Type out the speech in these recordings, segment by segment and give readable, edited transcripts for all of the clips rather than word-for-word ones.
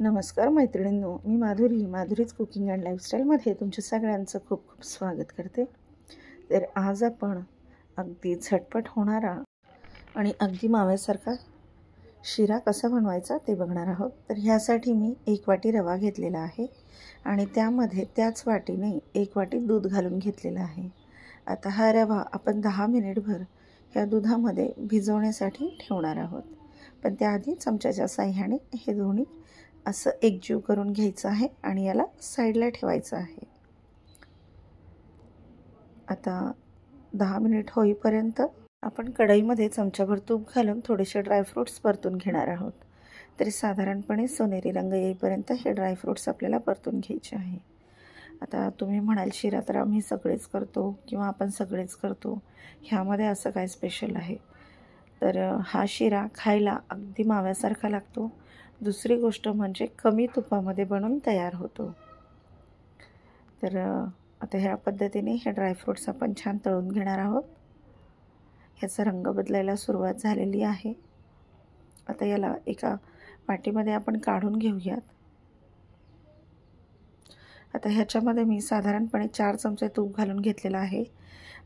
नमस्कार मैत्रिणींनो, मी माधुरीच cooking and लाईफस्टाईलमध्ये तुमच्या सगळ्यांचं खूप खूप स्वागत करते। तर आज आपण अगदी झटपट होणारा आणि अगदी माव्यासारखा शिरा कसा बनवायचा ते बघणार आहोत। तर ह्यासाठी मी 1 वाटी रवा घेतलेला आहे आणि त्यामध्ये त्याच वाटीने 1 वाटी दूध घालून घेतलेला आहे। आता हा रवा आपण 10 मिनिटभर ह्या दुधामध्ये भिजवण्यासाठी ठेवणार आहोत, पण त्याआधी चमच्याच्या साहाय्याने हे दोन्ही असं एकजीव करून घ्यायचं आहे आणि याला साईडला ठेवायचं आहे। आता 10 मिनिट होईपर्यंत आपण कढईमध्ये चमचाभर तूप घालून थोडेसे ड्रायफ्रूट्स परतून घेणार आहोत। तरी साधारणपणे सोनेरी रंग येईपर्यंत हे ड्रायफ्रूट्स आपल्याला परतून घ्यायचे आहे। आता तुम्ही म्हणाल शिरा तर आम्ही सगळेच करतो किंवा आपण सगळेच करतो, ह्यामध्ये असं काय स्पेशल आहे? तर हा शिरा खायला अगदी माव्यासारखा लागतो। दुसरी गोष्ट म्हणजे कमी तुपामध्ये बनून तयार होतो। तर आता ह्या पद्धतीने हे ड्रायफ्रूट्स आपण छान तळून घेणार आहोत। ह्याचा रंग बदलायला सुरुवात झालेली आहे। आता याला एका वाटीमध्ये आपण काढून घेऊयात। आता ह्याच्यामध्ये मी साधारणपणे 4 चमचे तूप घालून घेतलेला आहे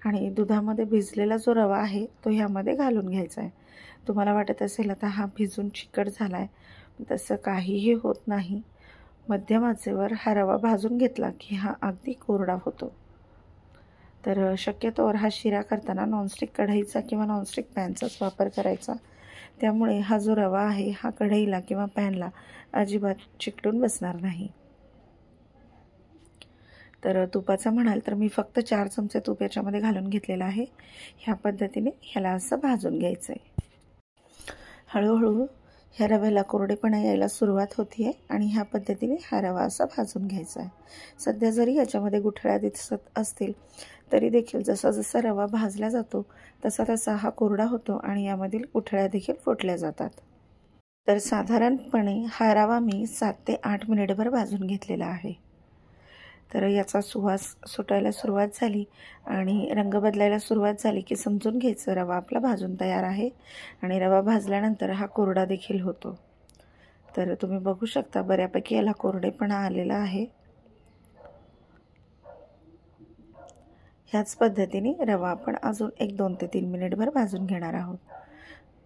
आणि दुधामध्ये भिजलेला जो रवा आहे तो ह्यामध्ये घालून घ्यायचा आहे। तुम्हाला वाटत असेल आता हा भिजून चिकट झाला आहे, तसं काहीही होत नाही। मध्यम आचेवर हा रवा भाजून घेतला की हा अगदी कोरडा होतो। तर शक्यतोवर हा शिरा करताना नॉनस्टिक कढईचा किंवा नॉनस्टिक पॅनचाच वापर करायचा, त्यामुळे हा जो रवा आहे हा कढईला किंवा पॅनला अजिबात चिकटून बसणार नाही। तर तुपाचा म्हणाल तर मी फक्त 4 चमचे तूप याच्यामध्ये घालून घेतलेला आहे। ह्या पद्धतीने ह्याला असं भाजून घ्यायचं आहे। हळूहळू ह्या रव्याला कोरडेपणा यायला सुरुवात होती आहे आणि ह्या पद्धतीने हा रवा असा भाजून घ्यायचा आहे। सध्या जरी याच्यामध्ये गुठळ्या दिसत असतील तरी देखील जसा जसा रवा भाजला जातो तसा तसा हा कोरडा होतो आणि यामधील गुठळ्या देखील फुटल्या जातात। तर साधारणपणे हा रवा मी 7 ते 8 मिनिटभर भाजून घेतलेला आहे। तर याचा सुवास सुटायला सुरुवात झाली आणि रंग बदलायला सुरुवात झाली की समजून घ्यायचं रवा आपला भाजून तयार आहे आणि रवा भाजल्यानंतर हा कोरडा देखील होतो। तर तुम्ही बघू शकता बऱ्यापैकी याला कोरडेपणा आलेला आहे। ह्याच पद्धतीने रवा आपण अजून 1-2 ते 3 मिनिटभर भाजून घेणार आहोत।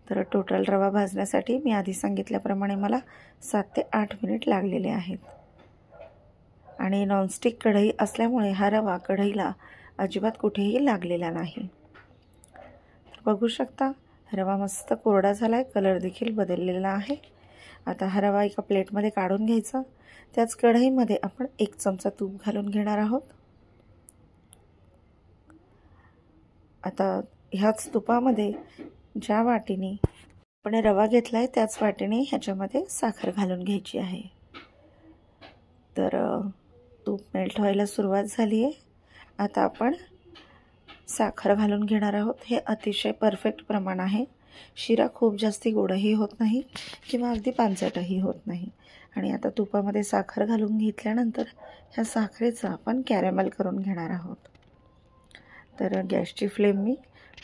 तर टोटल रवा भाजण्यासाठी मी आधी सांगितल्याप्रमाणे मला 7 ते 8 मिनिट लागलेले आहेत आणि नॉनस्टिक कढई असल्यामुळे हा रवा कढईला अजिबात कुठेही लागलेला नाही। बघू शकता रवा मस्त कोरडा झाला आहे, कलर देखील बदललेला आहे। आता हा रवा एका प्लेटमध्ये काढून घ्यायचा। त्याच कढईमध्ये आपण 1 चमचा तूप घालून घेणार आहोत। आता ह्याच तुपामध्ये ज्या वाटीने आपण रवा घेतला आहे त्याच वाटीने ह्याच्यामध्ये साखर घालून घ्यायची आहे। तर तूप मेल्ट व्हायला सुरुवात झाली आहे। आता आपण साखर घालून घेणार आहोत। हे अतिशय परफेक्ट प्रमाण आहे। शिरा खूप जास्ती गोडही होत नाही किंवा अगदी पांचटही होत नाही। आणि आता तुपामध्ये साखर घालून घेतल्यानंतर ह्या साखरेचं आपण कॅरेमल करून घेणार आहोत। तर गॅसची फ्लेम मी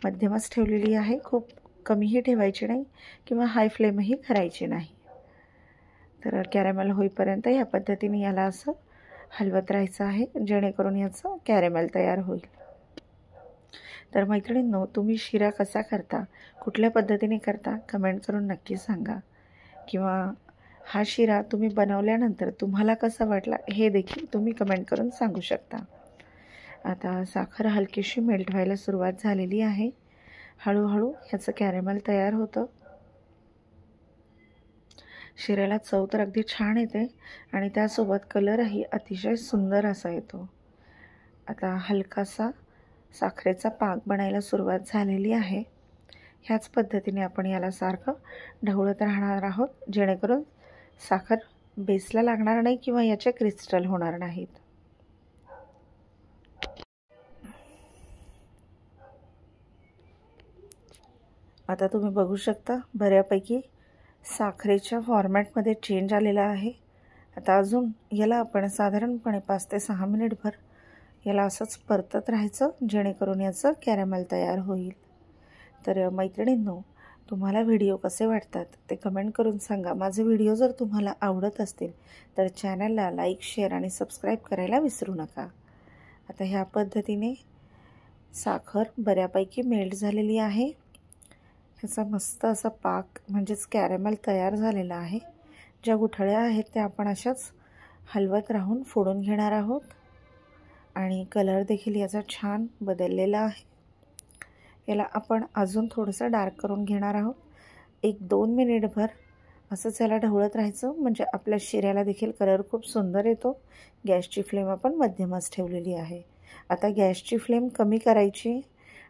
मध्यमच ठेवलेली आहे, खूप कमीही ठेवायची नाही किंवा हाय फ्लेमही करायची नाही। तर कॅरेमल होईपर्यंत या पद्धतीने याला असं हलवत राहायचं आहे जेणेकरून याचं कॅरेमल तयार होईल। तर मैत्रिणींनो, तुम्ही शिरा कसा करता, कुठल्या पद्धतीने करता कमेंट करून नक्की सांगा, किंवा हा शिरा तुम्ही बनवल्यानंतर तुम्हाला कसा वाटला हे देखील तुम्ही कमेंट करून सांगू शकता। आता साखर हलकीशी मेल्ट व्हायला सुरुवात झालेली आहे। हळूहळू ह्याचं कॅरेमल तयार होतं। शिऱ्याला चव तर अगदी छान येते आणि त्यासोबत कलरही अतिशय सुंदर असा येतो। आता हलकासा साखरेचा पाक बनायला सुरुवात झालेली आहे। ह्याच पद्धतीने आपण याला सारखं ढवळत राहणार आहोत जेणेकरून साखर बेसला लागणार नाही किंवा याचे क्रिस्टल होणार नाहीत। आता तुम्ही बघू शकता बऱ्यापैकी साखरेच्या फॉर्मॅटमध्ये चेंज आलेला आहे। आता अजून याला आपण साधारणपणे 5 ते 6 मिनिटभर याला असंच परतत राहायचं जेणेकरून याचं कॅरेमल तयार होईल। तर मैत्रिणींनो, तुम्हाला व्हिडिओ कसे वाटतात ते कमेंट करून सांगा. माझे व्हिडिओ जर तुम्हाला आवडत असतील तर चॅनलला लाईक, शेअर आणि सबस्क्राईब करायला विसरू नका. आता ह्या पद्धतीने साखर बऱ्यापैकी मेल्ट झालेली आहे. ह्याचा मस्त असा पाक म्हणजेच कॅरेमल तयार झालेला आहे. ज्या गुठळ्या आहेत त्या आपण अशाच हलवत राहून फोडून घेणार आहोत आणि कलर देखील याचा छान बदललेला आहे. याला आपण अजून थोडंसं डार्क करून घेणार आहोत. 1-2 मिनिटभर असंच याला ढवळत राहायचं म्हणजे आपल्या शिऱ्याला देखील कलर खूप सुंदर येतो. गॅसची फ्लेम आपण मध्यमच ठेवलेली आहे. आता गॅसची फ्लेम कमी करायची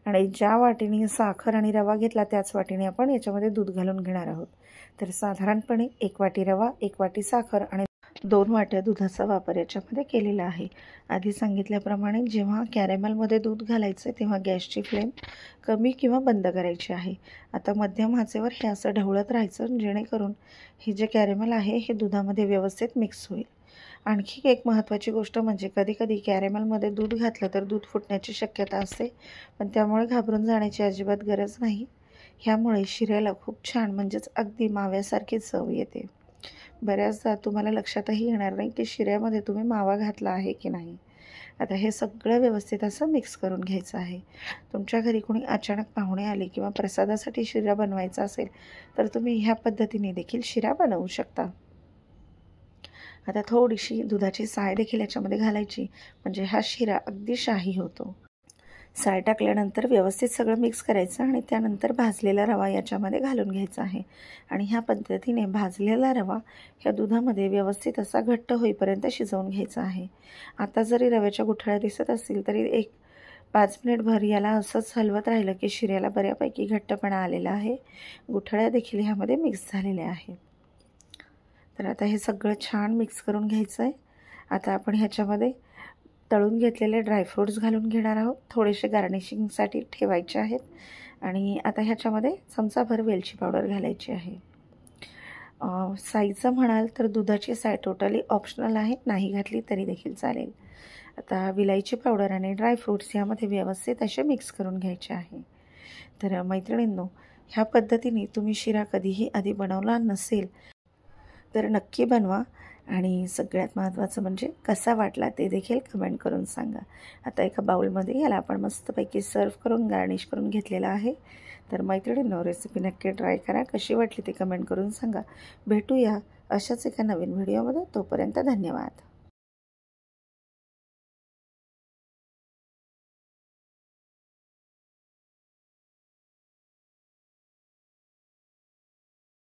आणि ज्या वाटीने साखर आणि रवा घेतला त्याच वाटीने आपण याच्यामध्ये दूध घालून घेणार आहोत. तर साधारणपणे 1 वाटी रवा, 1 वाटी साखर आणि 2 वाट्या दुधाचा वापर याच्यामध्ये केलेला आहे. आधी सांगितल्याप्रमाणे जेव्हा कॅरेमलमध्ये दूध घालायचं आहे तेव्हा गॅसची फ्लेम कमी किंवा बंद करायची आहे. आता मध्यम आचेवर हे असं ढवळत राहायचं जेणेकरून हे जे कॅरेमल आहे हे दुधामध्ये व्यवस्थित मिक्स होईल. आणखी एक महत्त्वाची गोष्ट म्हणजे कधीकधी कॅरेमलमध्ये दूध घातलं तर दूध फुटण्याची शक्यता असते, पण त्यामुळे घाबरून जाण्याची अजिबात गरज नाही. ह्यामुळे शिऱ्याला खूप छान म्हणजेच अगदी माव्यासारखी चव येते. बऱ्याचदा तुम्हाला लक्षातही येणार नाही की शिऱ्यामध्ये तुम्ही मावा घातला आहे की नाही. आता हे सगळं व्यवस्थित असं मिक्स करून घ्यायचं आहे. तुमच्या घरी कोणी अचानक पाहुणे आले किंवा प्रसादासाठी शिरा बनवायचा असेल तर तुम्ही ह्या पद्धतीने देखील शिरा बनवू शकता. आता थोडीशी दुधाची साय देखील याच्यामध्ये घालायची म्हणजे हा शिरा अगदी शाही होतो. साय टाकल्यानंतर व्यवस्थित सगळं मिक्स करायचं आणि त्यानंतर भाजलेला रवा याच्यामध्ये घालून घ्यायचा आहे आणि ह्या पद्धतीने भाजलेला रवा ह्या दुधामध्ये व्यवस्थित असा घट्ट होईपर्यंत शिजवून घ्यायचा आहे. आता जरी रव्याच्या गुठळ्या दिसत असतील तरी 1-5 मिनिटभर याला असंच हलवत राहिलं की शिऱ्याला बऱ्यापैकी घट्टपणा आलेला आहे. गुठळ्या देखील ह्यामध्ये मिक्स झालेल्या आहेत. तर आता हे सगळं छान मिक्स करून घ्यायचं आहे. आता आपण ह्याच्यामध्ये तळून घेतलेले ड्रायफ्रूट्स घालून घेणार आहोत. थोडेसे गार्निशिंगसाठी ठेवायचे आहेत आणि आता ह्याच्यामध्ये चमचाभर वेलची पावडर घालायची आहे. साईचं म्हणाल तर दुधाची साय टोटली ऑप्शनल आहे, नाही घातली तरी देखील चालेल. आता विलायची पावडर आणि ड्रायफ्रूट्स यामध्ये व्यवस्थित असे मिक्स करून घ्यायचे आहे. तर मैत्रिणींनो, ह्या पद्धतीने तुम्ही शिरा कधीही आधी बनवला नसेल तर नक्की बनवा आणि सगळ्यात महत्त्वाचं म्हणजे कसा वाटला ते देखील कमेंट करून सांगा. आता एका बाउलमध्ये याला आपण मस्तपैकी सर्व करून गार्निश करून घेतलेला आहे. तर मैत्रिणींनो, रेसिपी नक्की ट्राय करा. कशी वाटली ते कमेंट करून सांगा. भेटूया अशाच एका नवीन व्हिडिओमध्ये. तोपर्यंत धन्यवाद.